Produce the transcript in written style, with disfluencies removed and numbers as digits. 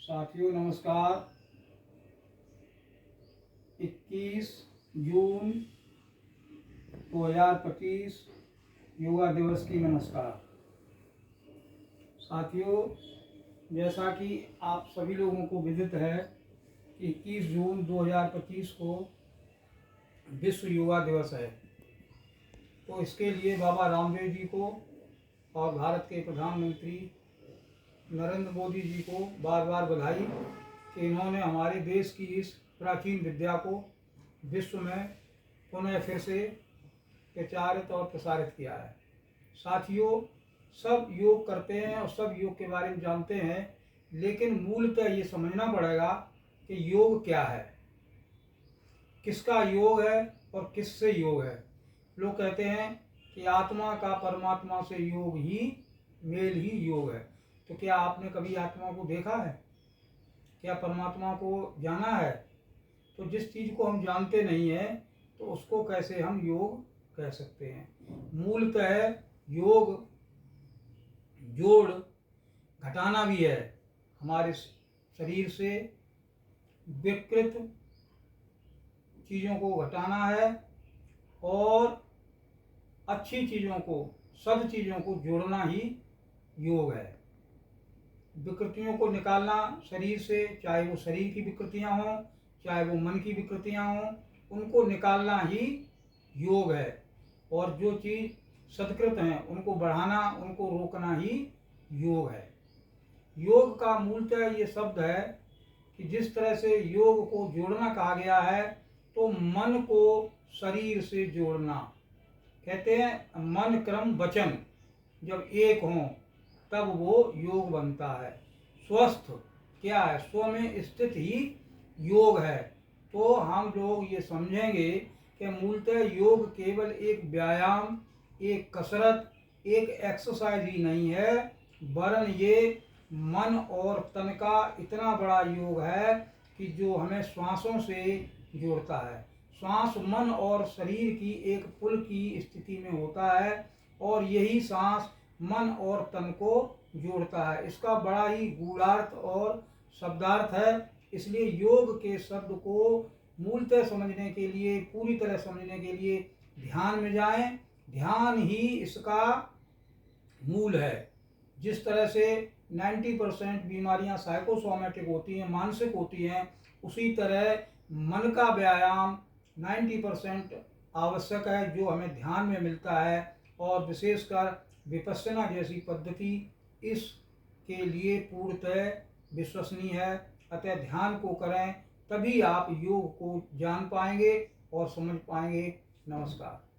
साथियों नमस्कार। 21 जून 2025 योगा दिवस की नमस्कार। साथियों, जैसा कि आप सभी लोगों को विदित है कि 21 जून 2025 को विश्व योगा दिवस है। तो इसके लिए बाबा रामदेव जी को और भारत के प्रधानमंत्री नरेंद्र मोदी जी को बार बार बधाई कि इन्होंने हमारे देश की इस प्राचीन विद्या को विश्व में पुनः फिर से प्रचारित और प्रसारित किया है। साथियों, सब योग करते हैं और सब योग के बारे में जानते हैं, लेकिन मूलतः ये समझना पड़ेगा कि योग क्या है, किसका योग है और किससे योग है। लोग कहते हैं कि आत्मा का परमात्मा से योग ही मेल ही योग है। तो क्या आपने कभी आत्मा को देखा है? क्या परमात्मा को जाना है? तो जिस चीज़ को हम जानते नहीं हैं तो उसको कैसे हम योग कह सकते हैं। मूलतः योग जोड़ घटाना भी है, हमारे शरीर से विकृत चीज़ों को घटाना है और अच्छी चीज़ों को, सद चीज़ों को जोड़ना ही योग है। विकृतियों को निकालना शरीर से, चाहे वो शरीर की विकृतियां हों, चाहे वो मन की विकृतियां हों, उनको निकालना ही योग है। और जो चीज़ सत्कृत हैं उनको बढ़ाना, उनको रोकना ही योग है। योग का मूलतः ये शब्द है कि जिस तरह से योग को जोड़ना कहा गया है, तो मन को शरीर से जोड़ना। कहते हैं मन क्रम वचन जब एक हों तब वो योग बनता है। स्वस्थ क्या है? स्व में स्थित ही योग है। तो हम लोग ये समझेंगे कि मूलतः योग केवल एक व्यायाम, एक कसरत, एक एक्सरसाइज ही नहीं है, वरन ये मन और तन का इतना बड़ा योग है कि जो हमें श्वासों से जोड़ता है। श्वास मन और शरीर की एक पुल की स्थिति में होता है और यही सांस मन और तन को जोड़ता है। इसका बड़ा ही गूढ़ार्थ और शब्दार्थ है। इसलिए योग के शब्द को मूलतः समझने के लिए, पूरी तरह समझने के लिए ध्यान में जाएं। ध्यान ही इसका मूल है। जिस तरह से 90% बीमारियां साइकोसोमेटिक होती हैं, मानसिक होती हैं, उसी तरह मन का व्यायाम 90% आवश्यक है, जो हमें ध्यान में मिलता है। और विशेषकर विपश्यना जैसी पद्धति इसके लिए पूर्णतः विश्वसनीय है। अतः ध्यान को करें, तभी आप योग को जान पाएंगे और समझ पाएंगे। नमस्कार।